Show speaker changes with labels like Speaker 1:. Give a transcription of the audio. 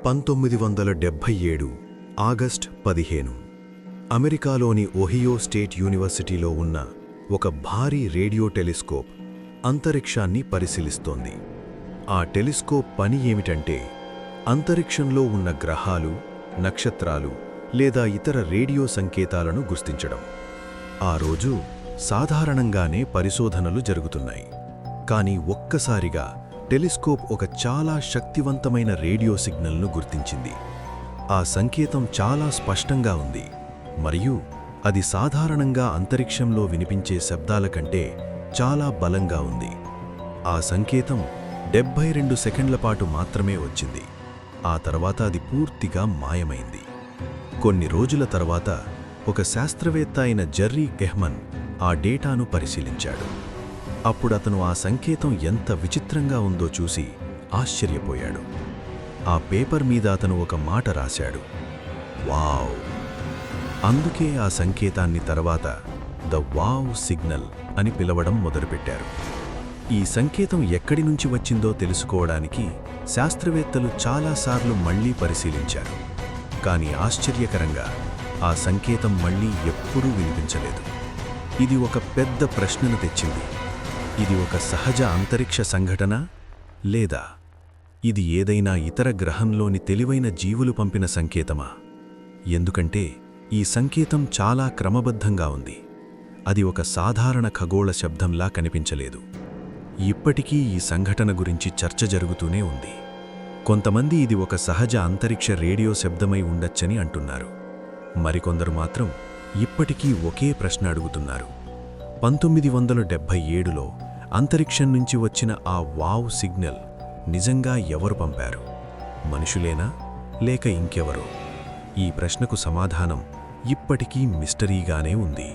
Speaker 1: 1977 August 15 అమెరికాలోని Ohio state యూనివర్సిటీలో ఉన్న ఒక భారీ రేడియో టెలిస్కోప్ అంతరిక్షాన్ని పరిశీలిస్తోంది. ఆ టెలిస్కోప్ పని ఏమిటంటే అంతరిక్షంలో ఉన్న గ్రహాలు, నక్షత్రాలు లేదా ఇతర రేడియో సంకేతాలను గుర్తించడం. ఆ రోజు సాధారణంగానే పరిశోధనలు జరుగుతున్నాయి. కానీ ఒక్కసారిగా టెలిస్కోప్ ఒక చాలా శక్తివంతమైన రేడియో సిగ్నల్ను గుర్తించింది. ఆ సంకేతం చాలా స్పష్టంగా ఉంది మరియు అది సాధారణంగా అంతరిక్షంలో వినిపించే శబ్దాల కంటే చాలా బలంగా ఉంది. ఆ సంకేతం 72 సెకండ్ల పాటు మాత్రమే వచ్చింది. ఆ తర్వాత అది పూర్తిగా మాయమైంది. కొన్ని రోజుల తర్వాత ఒక శాస్త్రవేత్త అయిన జెర్రీ కెహ్మన్ ఆ డేటాను పరిశీలించాడు. అప్పుడతను ఆ సంకేతం ఎంత విచిత్రంగా ఉందో చూసి ఆశ్చర్యపోయాడు. ఆ పేపర్ మీద అతను ఒక మాట రాశాడు, వావ్. అందుకే ఆ సంకేతాన్ని తర్వాత ద వావ్ సిగ్నల్ అని పిలవడం మొదలుపెట్టారు. ఈ సంకేతం ఎక్కడి నుంచి వచ్చిందో తెలుసుకోవడానికి శాస్త్రవేత్తలు చాలాసార్లు మళ్లీ పరిశీలించారు. కానీ ఆశ్చర్యకరంగా ఆ సంకేతం మళ్లీ ఎప్పుడూ వినిపించలేదు. ఇది ఒక పెద్ద ప్రశ్నను తెచ్చింది. ఇది ఒక సహజ అంతరిక్ష సంఘటన లేదా ఇది ఏదైనా ఇతర గ్రహంలోని తెలివైన జీవులు పంపిన సంకేతమా? ఎందుకంటే ఈ సంకేతం చాలా క్రమబద్ధంగా ఉంది. అది ఒక సాధారణ ఖగోళ శబ్దంలా కనిపించలేదు. ఇప్పటికీ ఈ సంఘటన గురించి చర్చ జరుగుతూనే ఉంది. కొంతమంది ఇది ఒక సహజ అంతరిక్ష రేడియో శబ్దమై ఉండొచ్చని అంటున్నారు. మరికొందరు మాత్రం ఇప్పటికీ ఒకే ప్రశ్న అడుగుతున్నారు. 1977లో అంతరిక్షం నుంచి వచ్చిన ఆ వావ్ సిగ్నల్ నిజంగా ఎవరు పంపారు? మనుషులేనా లేక ఇంకెవరో? ఈ ప్రశ్నకు సమాధానం ఇప్పటికీ మిస్టరీగానే ఉంది.